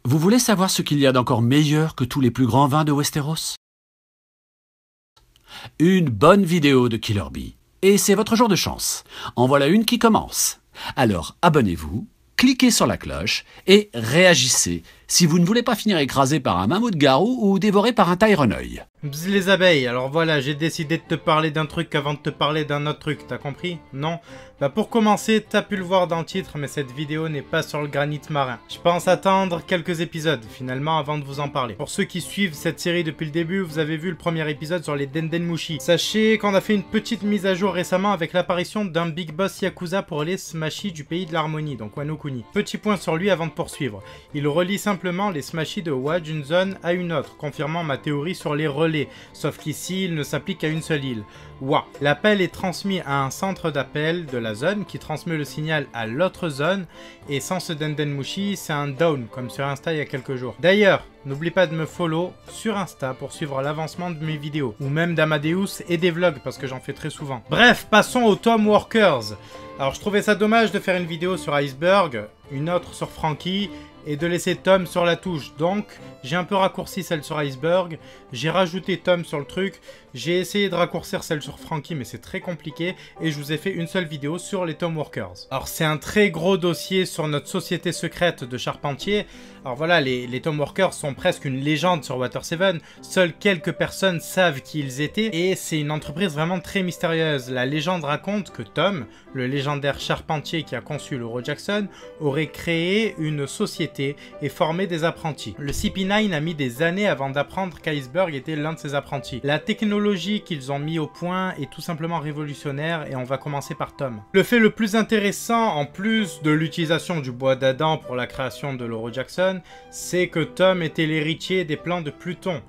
Vous voulez savoir ce qu'il y a d'encore meilleur que tous les plus grands vins de Westeros? Une bonne vidéo de Killer Bee. Et c'est votre jour de chance. En voilà une qui commence. Alors abonnez-vous, cliquez sur la cloche et réagissez si vous ne voulez pas finir écrasé par un mammouth-garou ou dévoré par un Tyrenoï. Bzz les abeilles, alors voilà, j'ai décidé de te parler d'un truc avant de te parler d'un autre truc, t'as compris? Non? Bah pour commencer, t'as pu le voir dans le titre, mais cette vidéo n'est pas sur le granit marin. Je pense attendre quelques épisodes, finalement, avant de vous en parler. Pour ceux qui suivent cette série depuis le début, vous avez vu le premier épisode sur les Dendenmushi. Sachez qu'on a fait une petite mise à jour récemment avec l'apparition d'un Big Boss Yakuza pour les Smashi du pays de l'harmonie, donc Wano Kuni. Petit point sur lui avant de poursuivre. Il relie simplement les Smashi de Oa d'une zone à une autre, confirmant ma théorie sur les relais. Sauf qu'ici, il ne s'applique qu'à une seule île. Wa. L'appel est transmis à un centre d'appel de la zone qui transmet le signal à l'autre zone. Et sans ce Dendenmushi, c'est un down, comme sur Insta il y a quelques jours. D'ailleurs, n'oublie pas de me follow sur Insta pour suivre l'avancement de mes vidéos. Ou même d'Amadeus et des vlogs, parce que j'en fais très souvent. Bref, passons aux Tom Workers. Alors je trouvais ça dommage de faire une vidéo sur Iceberg, une autre sur Frankie, et de laisser Tom sur la touche. Donc, j'ai un peu raccourci celle sur Iceberg, j'ai rajouté Tom sur le truc, j'ai essayé de raccourcir celle sur Frankie, mais c'est très compliqué, et je vous ai fait une seule vidéo sur les Tom Workers. Alors, c'est un très gros dossier sur notre société secrète de charpentier. Alors voilà, les Tom Workers sont presque une légende sur Water 7, seules quelques personnes savent qui ils étaient, et c'est une entreprise vraiment très mystérieuse. La légende raconte que Tom, le légendaire charpentier qui a conçu l'Euro Jackson, aurait créé une société et formé des apprentis. Le CP9 a mis des années avant d'apprendre qu'Iceberg était l'un de ses apprentis. La technologie qu'ils ont mis au point est tout simplement révolutionnaire et on va commencer par Tom. Le fait le plus intéressant, en plus de l'utilisation du bois d'Adam pour la création de l'Euro Jackson, c'est que Tom était l'héritier des plans de Pluton.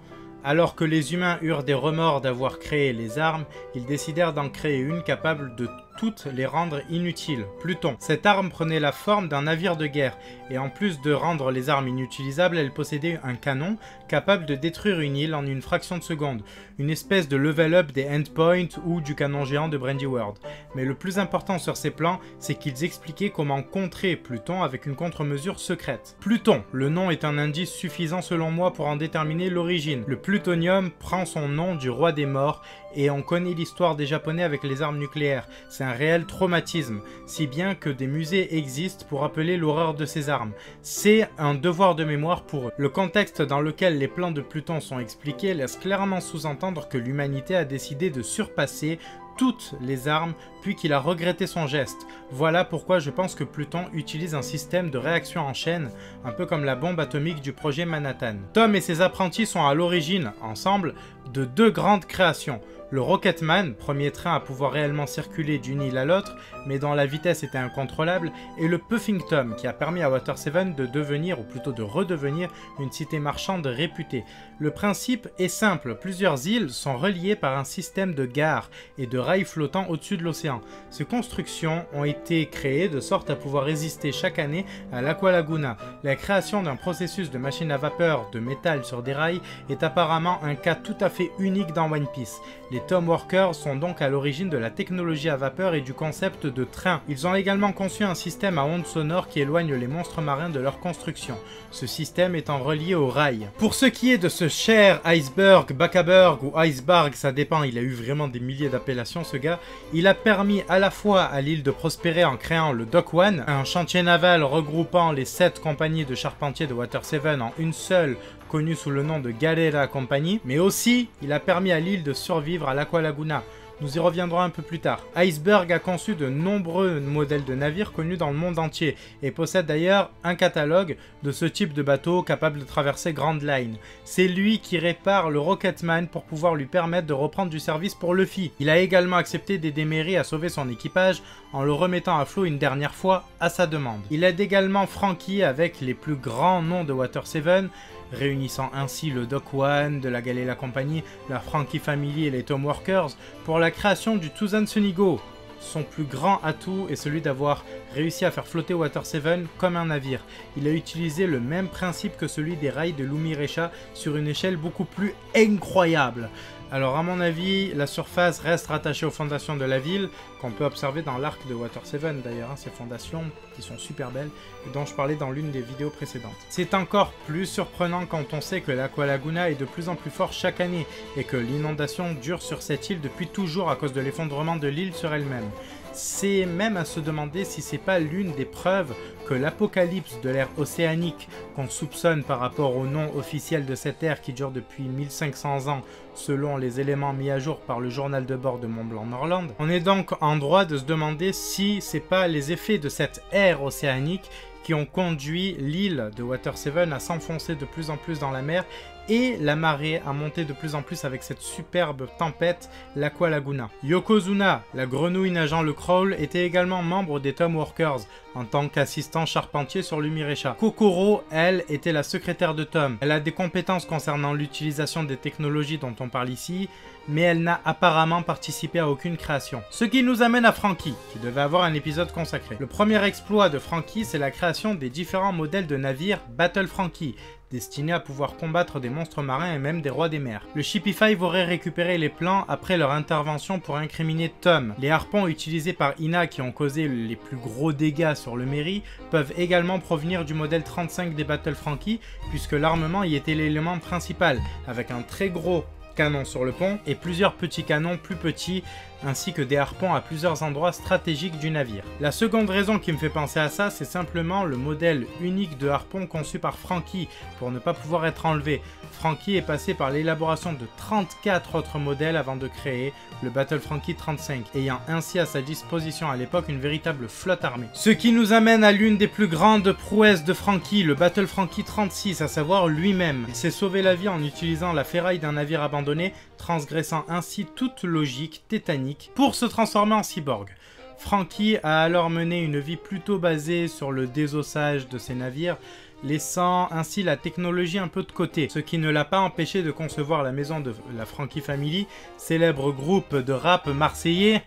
Alors que les humains eurent des remords d'avoir créé les armes, ils décidèrent d'en créer une capable de toutes les rendre inutiles, Pluton. Cette arme prenait la forme d'un navire de guerre, et en plus de rendre les armes inutilisables, elle possédait un canon capable de détruire une île en une fraction de seconde, une espèce de level up des endpoints ou du canon géant de Brandy World. Mais le plus important sur ces plans, c'est qu'ils expliquaient comment contrer Pluton avec une contre-mesure secrète. Pluton, le nom est un indice suffisant selon moi pour en déterminer l'origine. Le plutonium prend son nom du roi des morts, et on connaît l'histoire des Japonais avec les armes nucléaires. C'est un réel traumatisme, si bien que des musées existent pour rappeler l'horreur de ces armes. C'est un devoir de mémoire pour eux. Le contexte dans lequel les plans de Pluton sont expliqués laisse clairement sous-entendre que l'humanité a décidé de surpasser toutes les armes, puis qu'il a regretté son geste. Voilà pourquoi je pense que Pluton utilise un système de réaction en chaîne, un peu comme la bombe atomique du projet Manhattan. Tom et ses apprentis sont à l'origine, ensemble, de deux grandes créations. Le Rocketman, premier train à pouvoir réellement circuler d'une île à l'autre, mais dont la vitesse était incontrôlable, et le Puffing Tom, qui a permis à Water 7 de devenir, ou plutôt de redevenir, une cité marchande réputée. Le principe est simple, plusieurs îles sont reliées par un système de gares et de rails flottants au-dessus de l'océan. Ces constructions ont été créées de sorte à pouvoir résister chaque année à l'Aqua Laguna. La création d'un processus de machine à vapeur de métal sur des rails est apparemment un cas tout à fait unique dans One Piece. Les Tom Workers sont donc à l'origine de la technologie à vapeur et du concept de train. Ils ont également conçu un système à ondes sonores qui éloigne les monstres marins de leur construction, ce système étant relié aux rails. Pour ce qui est de ce cher Iceberg, Bakaberg ou Iceberg, ça dépend, il a eu vraiment des milliers d'appellations ce gars, il a permis à la fois à l'île de prospérer en créant le Dock One, un chantier naval regroupant les 7 compagnies de charpentiers de Water 7 en une seule, connu sous le nom de Galera Company, mais aussi il a permis à l'île de survivre à l'Aqua Laguna. Nous y reviendrons un peu plus tard. Iceberg a conçu de nombreux modèles de navires connus dans le monde entier et possède d'ailleurs un catalogue de ce type de bateau capable de traverser Grand Line. C'est lui qui répare le Rocketman pour pouvoir lui permettre de reprendre du service pour Luffy. Il a également accepté d'aider Merry à sauver son équipage en le remettant à flot une dernière fois à sa demande. Il aide également Frankie avec les plus grands noms de Water 7, réunissant ainsi le Dock One de la Galera Company, la Frankie Family et les Tom Workers pour la création du Tuzan Sunigo. Son plus grand atout est celui d'avoir réussi à faire flotter Water 7 comme un navire. Il a utilisé le même principe que celui des rails de Lumirecha sur une échelle beaucoup plus incroyable. Alors à mon avis, la surface reste rattachée aux fondations de la ville, qu'on peut observer dans l'arc de Water 7 d'ailleurs, ces fondations qui sont super belles, et dont je parlais dans l'une des vidéos précédentes. C'est encore plus surprenant quand on sait que l'Aqua Laguna est de plus en plus fort chaque année, et que l'inondation dure sur cette île depuis toujours à cause de l'effondrement de l'île sur elle-même. C'est même à se demander si c'est pas l'une des preuves que l'apocalypse de l'ère océanique qu'on soupçonne par rapport au nom officiel de cette ère qui dure depuis 1500 ans selon les éléments mis à jour par le journal de bord de Mont-Blanc-Norland. On est donc en droit de se demander si c'est pas les effets de cette ère océanique qui ont conduit l'île de Water 7 à s'enfoncer de plus en plus dans la mer et la marée a monté de plus en plus avec cette superbe tempête, l'Aqua Laguna. Yokozuna, la grenouille nageant le crawl, était également membre des Tom Workers en tant qu'assistant charpentier sur l'Umirecha. Kokoro, elle, était la secrétaire de Tom. Elle a des compétences concernant l'utilisation des technologies dont on parle ici, mais elle n'a apparemment participé à aucune création. Ce qui nous amène à Franky, qui devait avoir un épisode consacré. Le premier exploit de Franky, c'est la création des différents modèles de navires Battle Franky, destinés à pouvoir combattre des monstres marins et même des rois des mers. Le Shippy 5 aurait récupéré les plans après leur intervention pour incriminer Tom. Les harpons utilisés par Ina qui ont causé les plus gros dégâts sur le Mary peuvent également provenir du modèle 35 des Battle Franky, puisque l'armement y était l'élément principal, avec un très gros canon sur le pont et plusieurs petits canons plus petits ainsi que des harpons à plusieurs endroits stratégiques du navire. La seconde raison qui me fait penser à ça, c'est simplement le modèle unique de harpon conçu par Franky pour ne pas pouvoir être enlevé. Franky est passé par l'élaboration de 34 autres modèles avant de créer le Battle Franky 35, ayant ainsi à sa disposition à l'époque une véritable flotte armée. Ce qui nous amène à l'une des plus grandes prouesses de Franky, le Battle Franky 36, à savoir lui-même. Il s'est sauvé la vie en utilisant la ferraille d'un navire abandonné, transgressant ainsi toute logique tétanique pour se transformer en cyborg. Franky a alors mené une vie plutôt basée sur le désossage de ses navires, laissant ainsi la technologie un peu de côté, ce qui ne l'a pas empêché de concevoir la maison de la Franky Family, célèbre groupe de rap marseillais.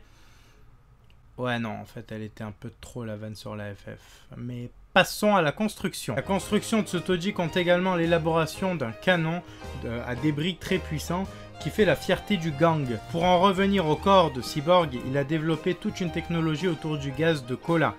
Ouais non, en fait elle était un peu trop la vanne sur la FF, mais passons à la construction. La construction de ce taudis compte également l'élaboration d'un canon à débris très puissant qui fait la fierté du gang. Pour en revenir au corps de Cyborg, il a développé toute une technologie autour du gaz de cola,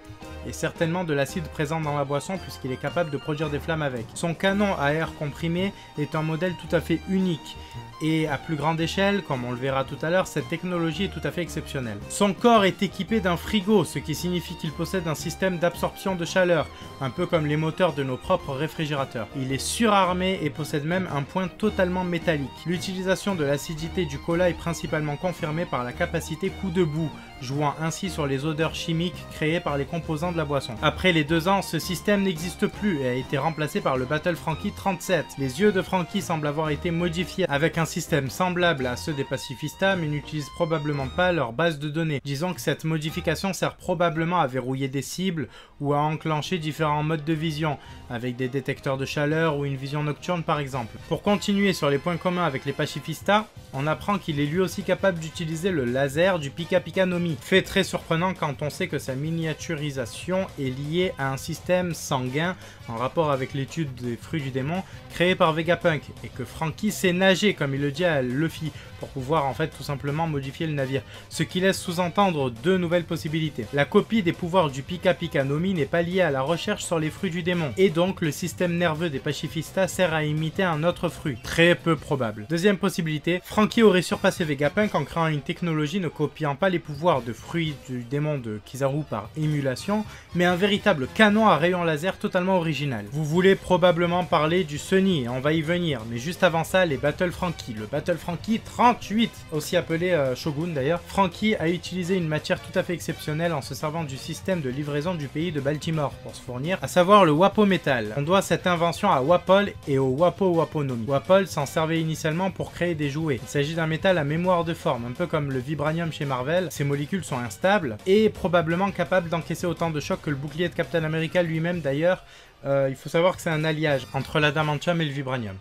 et certainement de l'acide présent dans la boisson puisqu'il est capable de produire des flammes avec. Son canon à air comprimé est un modèle tout à fait unique, et à plus grande échelle, comme on le verra tout à l'heure, cette technologie est tout à fait exceptionnelle. Son corps est équipé d'un frigo, ce qui signifie qu'il possède un système d'absorption de chaleur, un peu comme les moteurs de nos propres réfrigérateurs. Il est surarmé et possède même un point totalement métallique. L'utilisation de l'acidité du cola est principalement confirmée par la capacité coup de boue, jouant ainsi sur les odeurs chimiques créées par les composants de la boisson. Après les 2 ans, ce système n'existe plus et a été remplacé par le Battle Franky 37. Les yeux de Franky semblent avoir été modifiés avec un système semblable à ceux des pacifistas, mais n'utilisent probablement pas leur base de données. Disons que cette modification sert probablement à verrouiller des cibles ou à enclencher différents modes de vision, avec des détecteurs de chaleur ou une vision nocturne par exemple. Pour continuer sur les points communs avec les pacifistas, on apprend qu'il est lui aussi capable d'utiliser le laser du Pika Pika no Mi. Fait très surprenant quand on sait que sa miniaturisation est liée à un système sanguin en rapport avec l'étude des fruits du démon créé par Vegapunk, et que Franky sait nager comme il le dit à Luffy pour pouvoir en fait tout simplement modifier le navire, ce qui laisse sous-entendre 2 nouvelles possibilités. La copie des pouvoirs du Pika Pika no Mi n'est pas liée à la recherche sur les fruits du démon, et donc le système nerveux des pacifistas sert à imiter un autre fruit. Très peu probable. Deuxième possibilité, Franky aurait surpassé Vegapunk en créant une technologie ne copiant pas les pouvoirs de fruits du démon de Kizaru par émulation, mais un véritable canon à rayon laser totalement original. Vous voulez probablement parler du Sunny, et on va y venir, mais juste avant ça, les Battle Franky. Le Battle Franky 38, aussi appelé Shogun d'ailleurs. Franky a utilisé une matière tout à fait exceptionnelle en se servant du système de livraison du pays de Baltimore pour se fournir, à savoir le Wapo Metal. On doit cette invention à Wapol et au Wapo Waponomi. Wapol s'en servait initialement pour créer des jouets. Il s'agit d'un métal à mémoire de forme, un peu comme le vibranium chez Marvel. Ces molécules sont instables et probablement capables d'encaisser autant de chocs que le bouclier de Captain America lui-même d'ailleurs. Il faut savoir que c'est un alliage entre l'adamantium et le vibranium.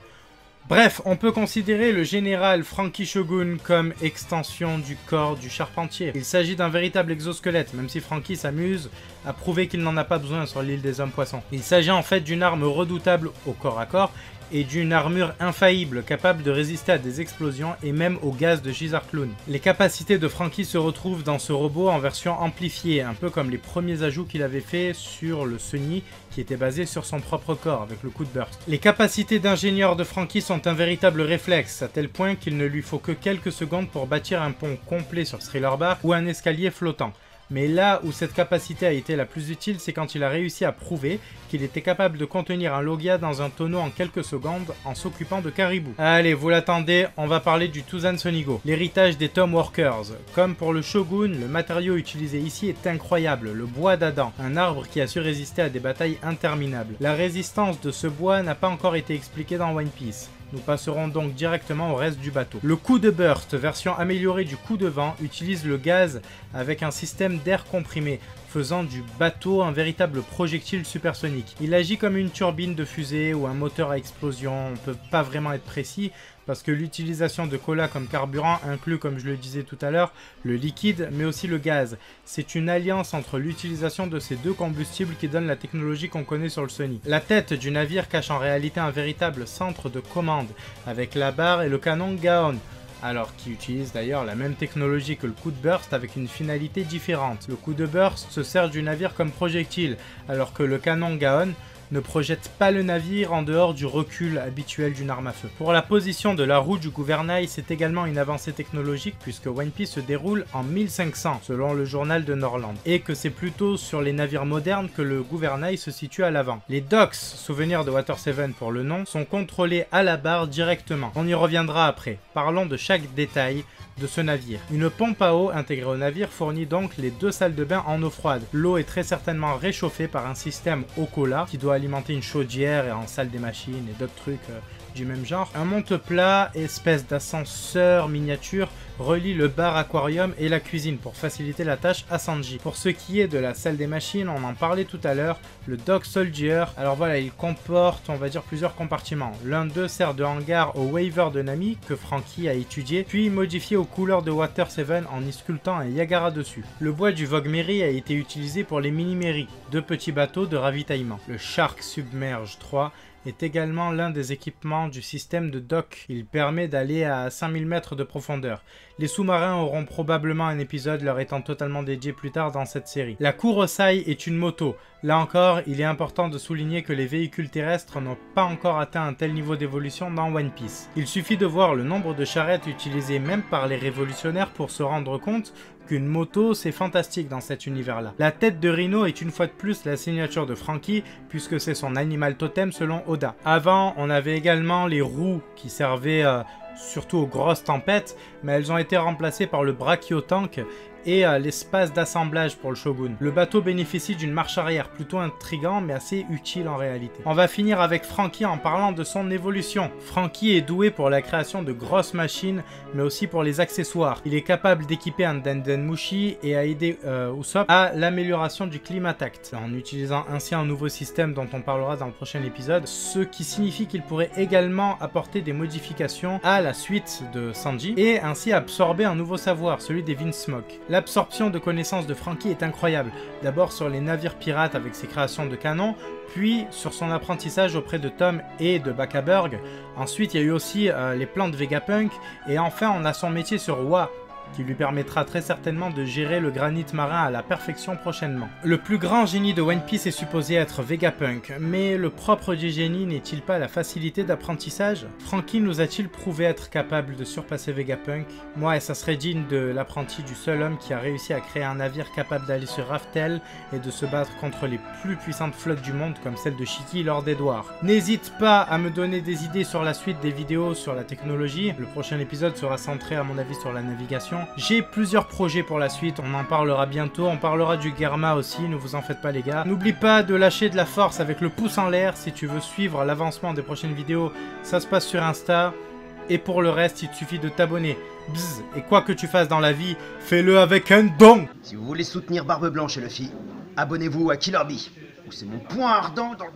Bref, on peut considérer le général Franky Shogun comme extension du corps du charpentier. Il s'agit d'un véritable exosquelette, même si Franky s'amuse à prouver qu'il n'en a pas besoin sur l'île des hommes poissons. Il s'agit en fait d'une arme redoutable au corps à corps et d'une armure infaillible capable de résister à des explosions et même au gaz de Geyser Clown. Les capacités de Franky se retrouvent dans ce robot en version amplifiée, un peu comme les premiers ajouts qu'il avait fait sur le Sunny qui était basé sur son propre corps avec le coup de burst. Les capacités d'ingénieur de Franky sont un véritable réflexe, à tel point qu'il ne lui faut que quelques secondes pour bâtir un pont complet sur Thriller Bark ou un escalier flottant. Mais là où cette capacité a été la plus utile, c'est quand il a réussi à prouver qu'il était capable de contenir un Logia dans un tonneau en quelques secondes en s'occupant de Caribou. Allez, vous l'attendez, on va parler du Tuzan Sonigo, l'héritage des Tomb Workers. Comme pour le Shogun, le matériau utilisé ici est incroyable, le bois d'Adam, un arbre qui a su résister à des batailles interminables. La résistance de ce bois n'a pas encore été expliquée dans One Piece. Nous passerons donc directement au reste du bateau. Le coup de burst, version améliorée du coup de vent, utilise le gaz avec un système d'air comprimé, faisant du bateau un véritable projectile supersonique. Il agit comme une turbine de fusée ou un moteur à explosion, on ne peut pas vraiment être précis, parce que l'utilisation de cola comme carburant inclut, comme je le disais tout à l'heure, le liquide, mais aussi le gaz. C'est une alliance entre l'utilisation de ces deux combustibles qui donne la technologie qu'on connaît sur le Sunny. La tête du navire cache en réalité un véritable centre de commande, avec la barre et le canon Gaon, alors qui utilise d'ailleurs la même technologie que le coup de burst avec une finalité différente. Le coup de burst se sert du navire comme projectile, alors que le canon Gaon ne projette pas le navire en dehors du recul habituel d'une arme à feu. Pour la position de la roue du gouvernail, c'est également une avancée technologique puisque One Piece se déroule en 1500 selon le journal de Norland, et que c'est plutôt sur les navires modernes que le gouvernail se situe à l'avant. Les docks, souvenir de Water 7 pour le nom, sont contrôlés à la barre directement. On y reviendra après. Parlons de chaque détail de ce navire. Une pompe à eau intégrée au navire fournit donc les deux salles de bain en eau froide. L'eau est très certainement réchauffée par un système eau cola qui doit alimenter une chaudière et en salle des machines et d'autres trucs du même genre. Un monte-plat, espèce d'ascenseur miniature, relie le bar aquarium et la cuisine pour faciliter la tâche à Sanji. Pour ce qui est de la salle des machines, on en parlait tout à l'heure, le Dock Soldier. Alors voilà, il comporte, on va dire, plusieurs compartiments. L'un d'eux sert de hangar au Waver de Nami, que Franky a étudié, puis modifié aux couleurs de Water 7 en y sculptant un Yagara dessus. Le bois du Vogue Mary a été utilisé pour les mini-Mary, deux petits bateaux de ravitaillement. Le Shark Submerge 3 est également l'un des équipements du système de dock. Il permet d'aller à 5000 mètres de profondeur. Les sous-marins auront probablement un épisode leur étant totalement dédié plus tard dans cette série. La Kurosai est une moto. Là encore, il est important de souligner que les véhicules terrestres n'ont pas encore atteint un tel niveau d'évolution dans One Piece. Il suffit de voir le nombre de charrettes utilisées même par les révolutionnaires pour se rendre compte qu'une moto, c'est fantastique dans cet univers-là. La tête de Rhino est une fois de plus la signature de Franky, puisque c'est son animal totem selon Oda. Avant, on avait également les roues qui servaient surtout aux grosses tempêtes, mais elles ont été remplacées par le brachiotank et l'espace d'assemblage pour le Shogun. Le bateau bénéficie d'une marche arrière plutôt intrigant mais assez utile en réalité. On va finir avec Franky en parlant de son évolution. Franky est doué pour la création de grosses machines mais aussi pour les accessoires. Il est capable d'équiper un Denden Mushi et à aider Usopp à l'amélioration du Climatact en utilisant ainsi un nouveau système dont on parlera dans le prochain épisode, ce qui signifie qu'il pourrait également apporter des modifications à la suite de Sanji et ainsi absorber un nouveau savoir, celui des Vinsmoke. L'absorption de connaissances de Franky est incroyable, d'abord sur les navires pirates avec ses créations de canons, puis sur son apprentissage auprès de Tom et de Bakaberg. Ensuite il y a eu aussi les plans de Vegapunk, et enfin on a son métier sur Wa, qui lui permettra très certainement de gérer le granit marin à la perfection prochainement. Le plus grand génie de One Piece est supposé être Vegapunk, mais le propre du génie n'est-il pas la facilité d'apprentissage? Franky nous a-t-il prouvé être capable de surpasser Vegapunk? Moi, ça serait digne de l'apprenti du seul homme qui a réussi à créer un navire capable d'aller sur Raftel et de se battre contre les plus puissantes flottes du monde comme celle de Shiki lors d'Edward. N'hésite pas à me donner des idées sur la suite des vidéos sur la technologie. Le prochain épisode sera centré à mon avis sur la navigation. J'ai plusieurs projets pour la suite, on en parlera bientôt, on parlera du Germa aussi, ne vous en faites pas les gars. N'oublie pas de lâcher de la force avec le pouce en l'air si tu veux suivre l'avancement des prochaines vidéos, ça se passe sur Insta. Et pour le reste, il te suffit de t'abonner. Bzz, et quoi que tu fasses dans la vie, fais-le avec un don. Si vous voulez soutenir Barbe Blanche et Luffy, abonnez-vous à Killer Bee, où c'est mon point ardent dans...